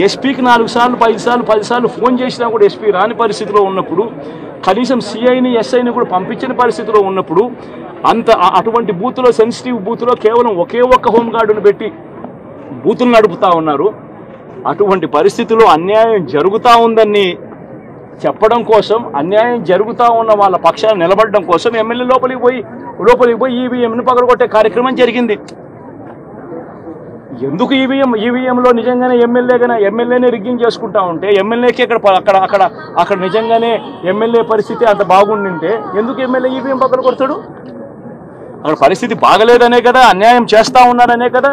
ఎస్పీకి 4 సార్లు 5 సార్లు 10 సార్లు ఫోన్ చేసినా కూడా ఎస్పీ రాని పరిస్థితిలో ఉన్నప్పుడు, కనీసం సిఐని ఎస్ఐని కూడా పంపించిన పరిస్థితిలో ఉన్నప్పుడు, అటువంటి బూత్లో, సెన్సిటివ్ బూత్లో కేవలం ఒకే ఒక్క హోంగార్డును పెట్టి బూతులు నడుపుతూ ఉన్నారు. అటువంటి పరిస్థితుల్లో అన్యాయం జరుగుతూ ఉందని చెప్పడం కోసం, అన్యాయం జరుగుతూ ఉన్న వాళ్ళ పక్షాన్ని నిలబడడం కోసం ఎమ్మెల్యే లోపలికి పోయి ఈవీఎంను పగలగొట్టే కార్యక్రమం జరిగింది. ఎందుకు ఈవీఎంలో నిజంగానే ఎమ్మెల్యేనే రిగ్గింగ్ చేసుకుంటా ఉంటే, ఎమ్మెల్యేకి అక్కడ నిజంగానే ఎమ్మెల్యే పరిస్థితి అంత బాగుండింటే ఎందుకు ఎమ్మెల్యే ఈవీఎం పగలగొడతాడు? అక్కడ పరిస్థితి బాగలేదనే కదా, అన్యాయం చేస్తూ ఉన్నారనే కదా.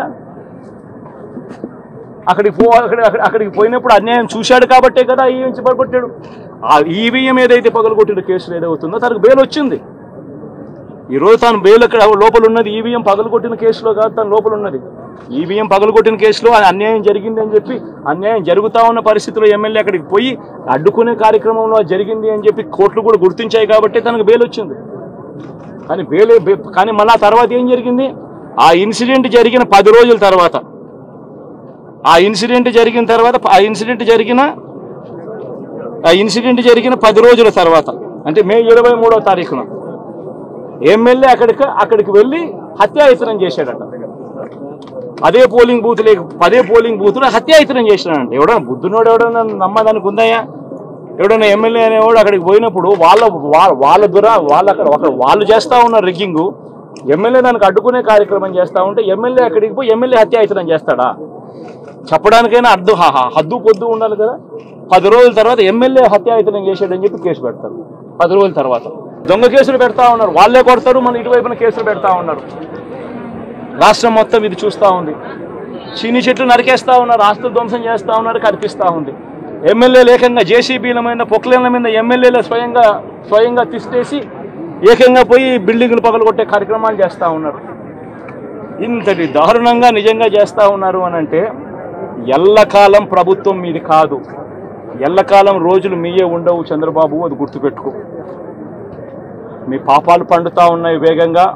అక్కడికి పోయినప్పుడు అన్యాయం చూశాడు కాబట్టే కదా ఈవీఎం పగలగొట్టాడు. ఆ ఈవీఎం ఏదైతే పగలగొట్టిన కేసులు ఏదవుతుందో తనకు బెయిల్ వచ్చింది. ఈరోజు తాను బెయిల్ అక్కడ లోపల ఉన్నది ఈవీఎం పగలగొట్టిన కేసులో కాదు, తను లోపల ఉన్నది. ఈవీఎం పగలగొట్టిన కేసులో అన్యాయం జరిగింది అని చెప్పి, అన్యాయం జరుగుతూ ఉన్న పరిస్థితిలో ఎమ్మెల్యే అక్కడికి పోయి అడ్డుకునే కార్యక్రమంలో జరిగింది అని చెప్పి కోర్టులు కూడా గుర్తించాయి కాబట్టి తనకు బెయిల్ వచ్చింది. కానీ మళ్ళీ ఆ తర్వాత ఏం జరిగింది? ఆ ఇన్సిడెంట్ జరిగిన 10 రోజుల తర్వాత, ఆ ఇన్సిడెంట్ జరిగిన 10 రోజుల తర్వాత అంటే మే 23వ తారీఖున ఎమ్మెల్యే అక్కడికి వెళ్ళి హత్యాయత్నం చేశాడట. అదే పోలింగ్ బూత్లో హత్యాయత్నం చేశాడంట. ఎవడన్నా బుద్ధునోడు ఎవడన్నా నమ్మదానికి ఉందయ్యా? ఎవడన్నా ఎమ్మెల్యే అనేవాడు అక్కడికి పోయినప్పుడు వాళ్ళు చేస్తూ ఉన్న రిగ్గింగు, ఎమ్మెల్యే దానికి అడ్డుకునే కార్యక్రమం చేస్తూ ఉంటే ఎమ్మెల్యే అక్కడికి పోయి ఎమ్మెల్యే హత్యాయత్నం చేస్తాడా? చెప్పడానికైనా హద్దు పొద్దు ఉండాలి కదా. 10 రోజుల తర్వాత ఎమ్మెల్యే హత్యాయత్నం చేశాడని చెప్పి కేసు పెడతారు. 10 రోజుల తర్వాత దొంగ కేసులు పెడతా ఉన్నారు. వాళ్ళే కొడతారు, మన ఇటువైపున కేసులు పెడతా ఉన్నారు. రాష్ట్రం మొత్తం ఇది చూస్తూ ఉంది. చీని చెట్లు నరికేస్తూ ఉన్నారు, ఆస్తులు ధ్వంసం చేస్తూ ఉన్నారు, కనిపిస్తూ ఉంది. ఎమ్మెల్యేలు ఏకంగా జేసీబీల మీద, పొక్లేన్ల మీద ఎమ్మెల్యేలు స్వయంగా తిష్టేసి ఏకంగా పోయి బిల్డింగ్లు పగలగొట్టే కార్యక్రమాలు చేస్తూ ఉన్నారు. ఇంతటి దారుణంగా నిజంగా చేస్తూ ఉన్నారు అని అంటే, ఎల్లకాలం ప్రభుత్వం మీది కాదు, ఎల్లకాలం రోజులు మీయే ఉండవు చంద్రబాబు, అది గుర్తుపెట్టుకో. మీ పాపాలు పండుతూ ఉన్నాయి వేగంగా.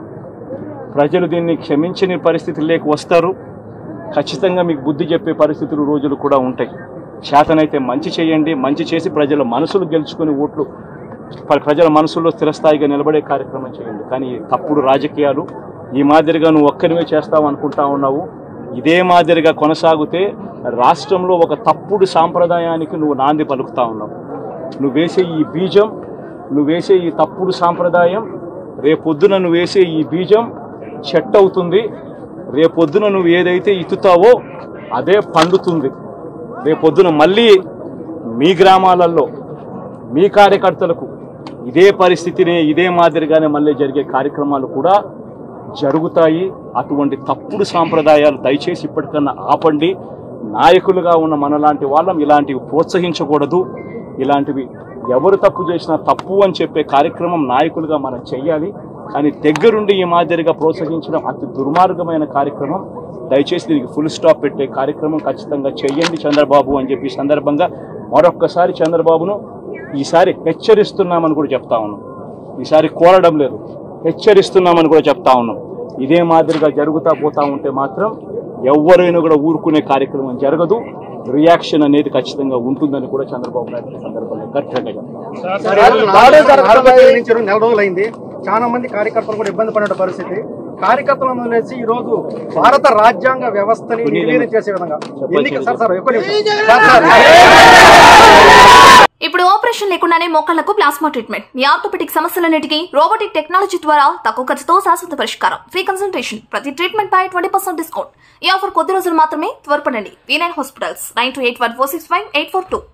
ప్రజలు దీన్ని క్షమించని పరిస్థితుల్లోకి వస్తారు. ఖచ్చితంగా మీకు బుద్ధి చెప్పే పరిస్థితులు, రోజులు కూడా ఉంటాయి. శాతనైతే మంచి చేయండి, మంచి చేసి ప్రజల మనసులు గెలుచుకుని ఓట్లు ప్రజల మనసుల్లో స్థిరస్థాయిగా నిలబడే కార్యక్రమం చేయండి. కానీ తప్పుడు రాజకీయాలు ఈ మాదిరిగా నువ్వు ఒక్కరివే చేస్తావు అనుకుంటా ఉన్నావు. ఇదే మాదిరిగా కొనసాగితే రాష్ట్రంలో ఒక తప్పుడు సాంప్రదాయానికి నువ్వు నాంది పలుకుతా ఉన్నావు. నువ్వు వేసే ఈ బీజం, నువ్వు వేసే ఈ తప్పుడు సాంప్రదాయం, రేపొద్దున నువ్వు వేసే ఈ బీజం చెట్టు అవుతుంది. రేపొద్దున నువ్వు ఏదైతే ఇత్తుతావో అదే పండుతుంది. రేపొద్దున మళ్ళీ మీ గ్రామాలలో మీ కార్యకర్తలకు ఇదే పరిస్థితిని, ఇదే మాదిరిగానే మళ్ళీ జరిగే కార్యక్రమాలు కూడా జరుగుతాయి. అటువంటి తప్పుడు సాంప్రదాయాలు దయచేసి ఇప్పటికన్నా ఆపండి. నాయకులుగా ఉన్న మనలాంటి వాళ్ళం ఇలాంటివి ప్రోత్సహించకూడదు. ఇలాంటివి ఎవరు తప్పు చేసినా తప్పు అని చెప్పే కార్యక్రమం నాయకులుగా మనం చెయ్యాలి. కానీ దగ్గరుండి ఈ మాదిరిగా ప్రోత్సహించడం అతి దుర్మార్గమైన కార్యక్రమం. దయచేసి దీనికి ఫుల్ స్టాప్ పెట్టే కార్యక్రమం ఖచ్చితంగా చెయ్యండి చంద్రబాబు అని చెప్పి సందర్భంగా మరొక్కసారి చంద్రబాబును ఈసారి హెచ్చరిస్తున్నామని కూడా చెప్తా ఉన్నాం. ఈసారి కోరడం లేదు, హెచ్చరిస్తున్నామని కూడా చెప్తా ఉన్నాం. ఇదే మాదిరిగా జరుగుతూ పోతా ఉంటే మాత్రం ఎవరైనా కూడా ఊరుకునే కార్యక్రమం జరగదు. రియాక్షన్ అనేది ఖచ్చితంగా ఉంటుందని కూడా చంద్రబాబు నాయుడు సందర్భంగా గట్టిగా నెల రోజులైంది. చాలా మంది కార్యకర్తలు కూడా ఇబ్బంది పడిన పరిస్థితి. కార్యకర్తలను వదిలేసి ఈ రోజు భారత రాజ్యాంగ వ్యవస్థని నిర్వీర్యం చేసే విధంగా ఇప్పుడు ఆపరేషన్ లేకుండానే మోకాళ్లకు ప్లాస్మా ట్రీట్మెంట్. మీ ఆర్థోపెటిక్ సమస్యలన్నిటికీ రోబోటిక్ టెక్నాలజీ ద్వారా తక్కువ ఖర్చుతో శాశ్వత పరిష్కారం. ఫ్రీ కన్సల్టేషన్, ప్రతి ట్రీట్మెంట్ పై 20% డిస్కౌంట్. ఈ ఆఫర్ కొద్ది రోజులు మాత్రమే. త్వరపడండి. V9 hospitals 9281465842.